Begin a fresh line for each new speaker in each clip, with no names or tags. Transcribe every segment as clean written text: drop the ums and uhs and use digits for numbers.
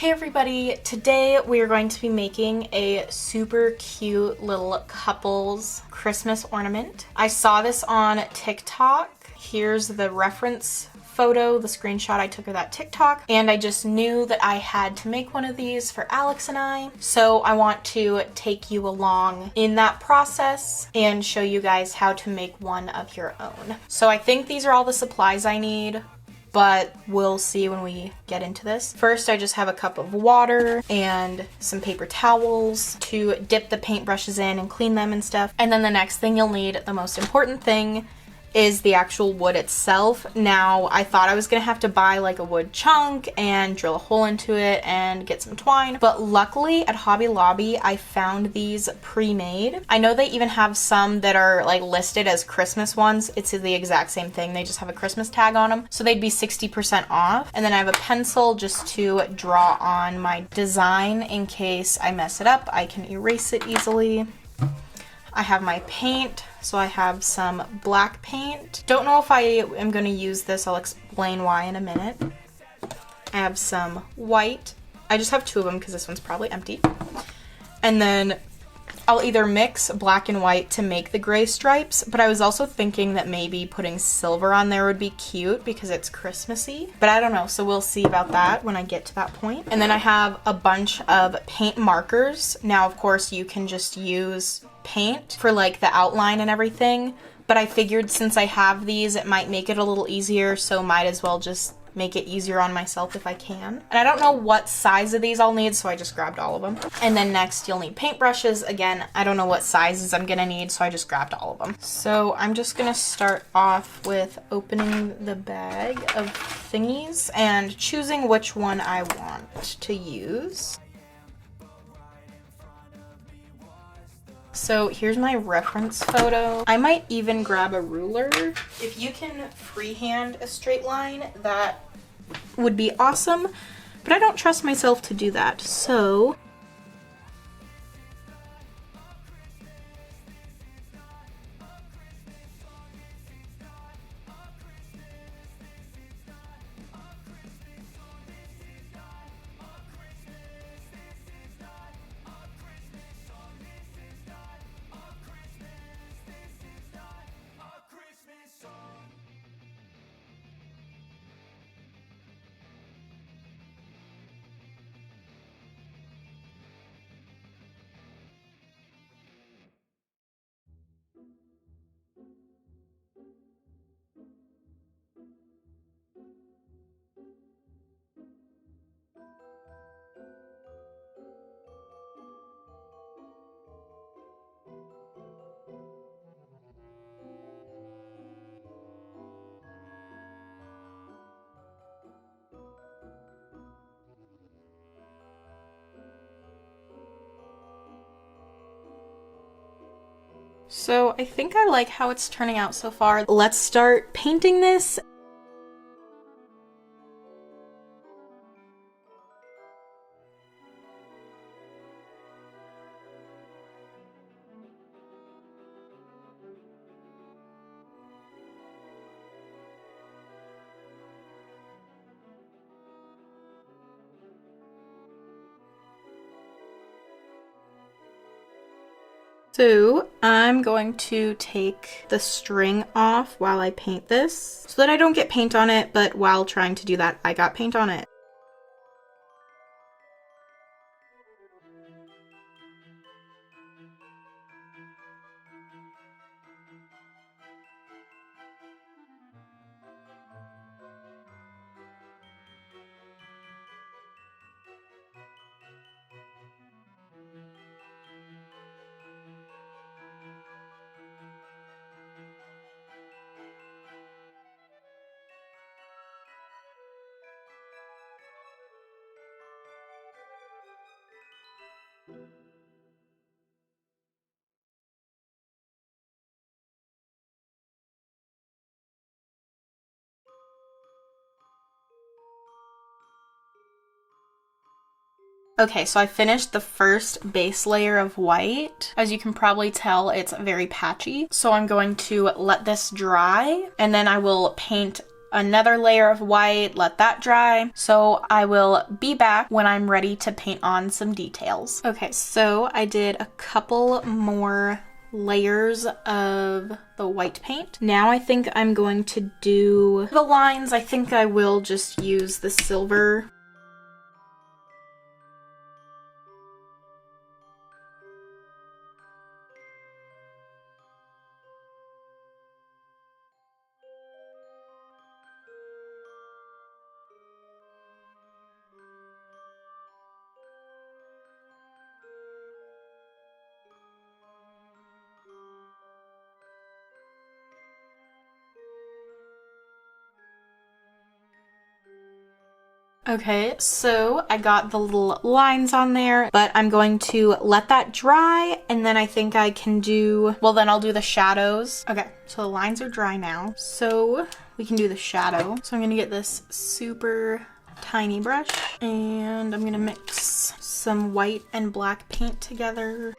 Hey everybody, today we are going to be making a super cute little couples Christmas ornament. I saw this on TikTok. Here's the reference photo, the screenshot I took of that TikTok, and I just knew that I had to make one of these for Alex and I. So I want to take you along in that process and show you guys how to make one of your own. So I think these are all the supplies I need, but we'll see when we get into this. First, I just have a cup of water and some paper towels to dip the paintbrushes in and clean them and stuff. And then the next thing you'll need, the most important thing, is the actual wood itself. Now, I thought I was gonna have to buy like a wood chunk and drill a hole into it and get some twine, but luckily at Hobby Lobby I found these pre-made. I know they even have some that are like listed as Christmas ones. It's the exact same thing, they just have a Christmas tag on them, so they'd be 60% off. And then I have a pencil just to draw on my design in case I mess it up. I can erase it easily. I have my paint, so I have some black paint. Don't know if I am going to use this, I'll explain why in a minute. I have some white. I just have two of them because this one's probably empty. And then I'll either mix black and white to make the gray stripes, but I was also thinking that maybe putting silver on there would be cute because it's Christmassy, but I don't know, so we'll see about that when I get to that point. And then I have a bunch of paint markers. Now, of course, you can just use paint for like the outline and everything, but I figured since I have these it might make it a little easier, so might as well just make it easier on myself if I can. And I don't know what size of these I'll need, so I just grabbed all of them. And then next you'll need paintbrushes. Again, I don't know what sizes I'm gonna need, so I just grabbed all of them. So I'm just gonna start off with opening the bag of thingies and choosing which one I want to use. So here's my reference photo. I might even grab a ruler. If you can freehand a straight line, that would be awesome, but I don't trust myself to do that, so I think I like how it's turning out so far. Let's start painting this. So I'm going to take the string off while I paint this so that I don't get paint on it, but while trying to do that, I got paint on it. Okay, so I finished the first base layer of white. As you can probably tell, it's very patchy. So I'm going to let this dry and then I will paint another layer of white, let that dry. So I will be back when I'm ready to paint on some details. Okay, so I did a couple more layers of the white paint. Now I think I'm going to do the lines. I think I will just use the silver. Okay, so I got the little lines on there, but I'm going to let that dry, and then I think I can do, well, then I'll do the shadows. Okay, so the lines are dry now, so we can do the shadow. So I'm gonna get this super tiny brush, and I'm gonna mix some white and black paint together.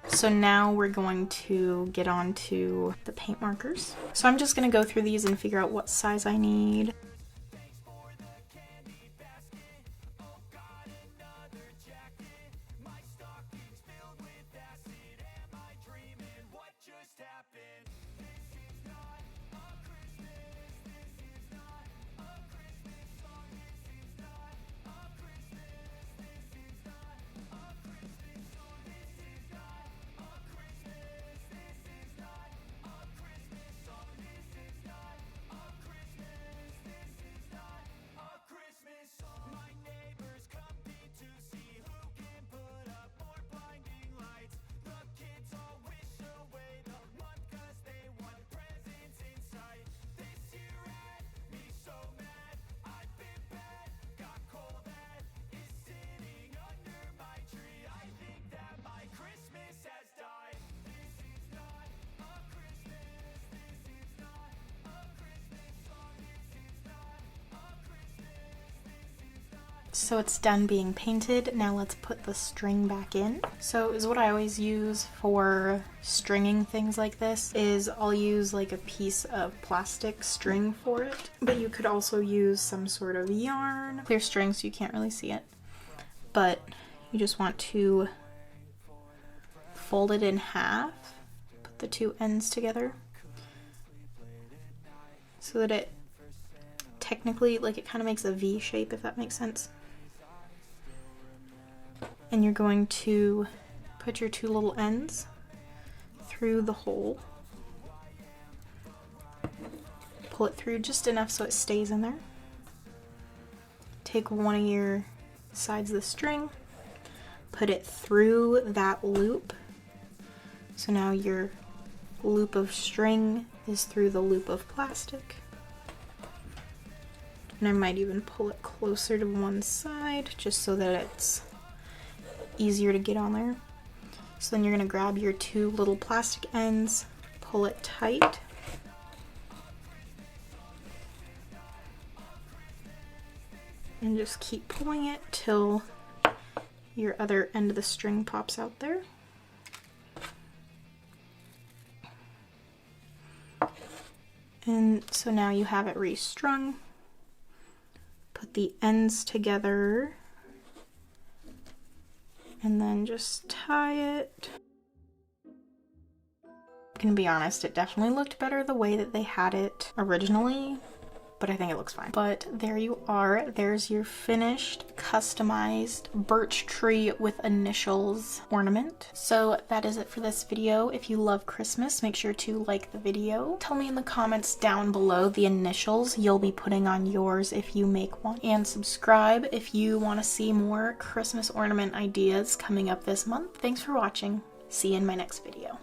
So now we're going to get on to the paint markers. So I'm just gonna go through these and figure out what size I need. So it's done being painted. Now let's put the string back in. So is what I always use for stringing things like this is I'll use like a piece of plastic string for it, but you could also use some sort of yarn. Clear string so you can't really see it, but you just want to fold it in half, put the two ends together so that it technically, like, it kind of makes a V shape, if that makes sense. And you're going to put your two little ends through the hole. Pull it through just enough so it stays in there. Take one of your sides of the string, put it through that loop. So now your loop of string is through the loop of plastic. And I might even pull it closer to one side just so that it's easier to get on there. So then you're going to grab your two little plastic ends, pull it tight, and just keep pulling it till your other end of the string pops out there. And so now you have it restrung. Put the ends together and then just tie it. I'm gonna be honest, it definitely looked better the way that they had it originally, but I think it looks fine. But there you are. There's your finished, customized birch tree with initials ornament. So that is it for this video. If you love Christmas, make sure to like the video. Tell me in the comments down below the initials you'll be putting on yours if you make one. And subscribe if you want to see more Christmas ornament ideas coming up this month. Thanks for watching. See you in my next video.